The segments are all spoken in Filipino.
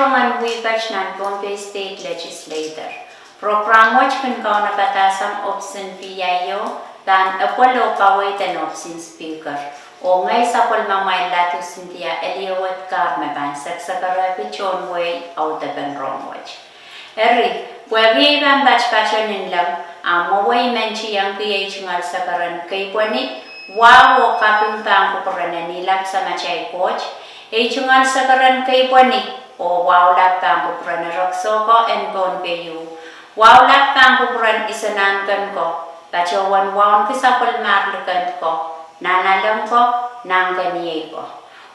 Rongen Weeket nan Pohnpei State Legislature. Program watch kan kau na batasang option PIO dan apolo kawai dan option speaker. O ngay sa mamay latu Cynthia Eliowat Carmeban saksakara pichon way out of an wrong watch. Eri, wagi ban batch-batchonin lang maway menchi yang PH ngal sakaran kay pwani wawo kaping tang kukuran nilap sa machay coach. Chungal sakaran kay pwani o wow lap tang kukuran raksoko and Pohnpei yu. Wow lap tang kukuran isanangan ko. Bacawan wawan kisapal marlukan ko. Nanalam ko, nangganiye ko.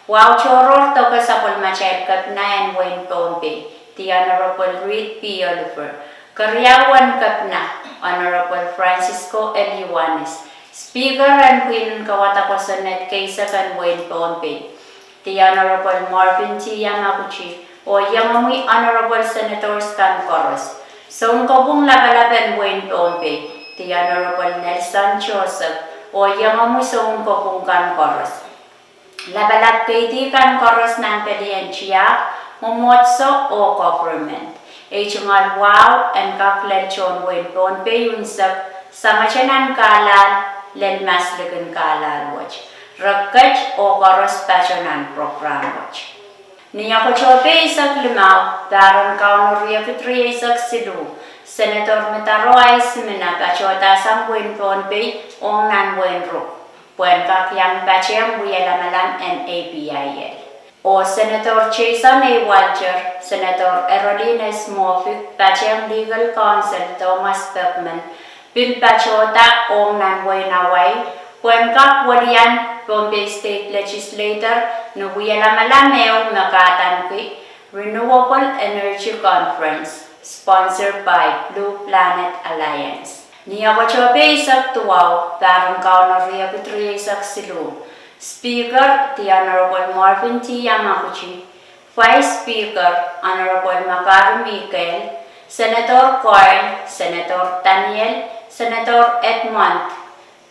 Wow choror to kasapal machay kapna and Wayne Pohnpei. The Honorable Reed P. Oliver. Karyawan kapna, Honorable Francisco L. Yuanes. Speaker and Queen Kawatakosanet Kaysa kan Wayne Pohnpei. The Honorable Marvin T. Yamaguchi. O Yamamui Honorable Senator Stan Coros. Son Kobung Labalaban Wayne Pohnpei. The Honorable Nelson Joseph. O Yamamui Son Kobung Kan Coros. Labalab Kaiti Kan Coros ng Pedian Chiak. Mumotso o government. Chungal wow and kaklan chon Wayne Pohnpei yunsap samachanan kalan len maslegan kalal watch. Rakaj o koros pachonan program watch. Niya ko chope isak limaw daran kaunoria kitri isak sidu. Senator Metaro ay simina pachota sang Wayne Pohnpei ong nan Wayne Ruk. Puen kakyang pachyang buyalamalam and APIL. O Senator Jason A. Walcher, Senator Erodina Smofik, Pachang Legal Counsel Thomas Beckman, Bill Pachota Om Nanway Naway, Puenkak Walian, Pohnpei State Legislature, Nuwialamalameo Makatanki, Renewable Energy Conference, sponsored by Blue Planet Alliance. Niyawachope isak tuwaw, Darang Kaunoria Pitri isak silu. Speaker, the Honorable Marvin T. Yamaguchi. Vice Speaker, Honorable Makaru Mikael. Senator Coyle, Senator Daniel, Senator Edmond,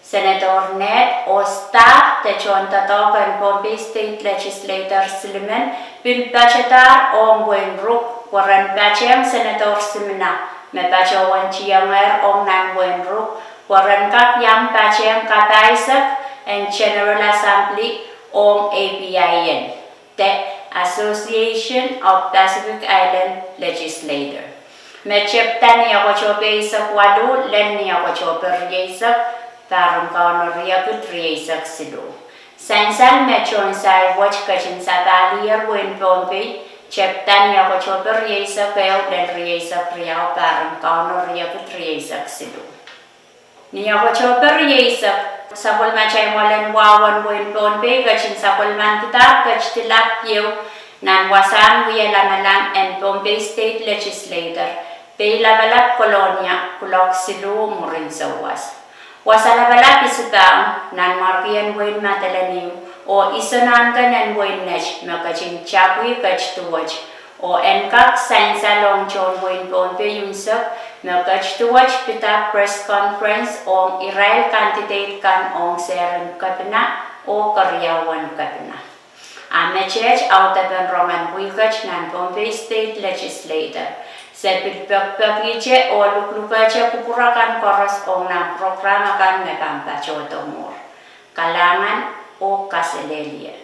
Senator Ned o staff Techon Tatokan Pohnpei State Legislator Silimen, Bill Bachetar Om Wayne Ruk, Warren Bacheng Senator Simina, Mebachawan Chianger Om Nan Wayne Ruk, Warren Kap Yang Bacheng Kataisak, and General Assembly on APIN, the Association of Pacific Island Legislature. Mecheptan niya ko chope isak walu, len niya ko chope riyasak, tarong kauno riyagut riyasak silu. Sansal mechon say watch kachin sa talier Wayne Pohnpei, cheptan niya ko chope riyasak kayo, len riyasak riyaw, tarong kauno riyagut riyasak silu. Niya ko chope riyasak, sapol machay molen wawan Wayne Pohnpei kachin sapol man kita kach tilap yew nan wasan wiyalamalam and Pohnpei State Legislature pay labalap kolonya kulok silu murin sa was. Wasalabalap isutang nan markian Wayne matalaniw o isanan ka nan Wayne nesh makachin chapwi kach tuwach o enkak sainsa long chon Wayne Pohnpei yunsap Melkach to watch pita press conference on Israel candidate kan on Seren Kapina o Karyawan Kapina. Message out of the Rongen Weeket nan Pohnpei State Legislature. Sepit pagpagiche o luklukache kupurakan koros o na programa kan mekampa chotomor. Kalangan o kaselelia.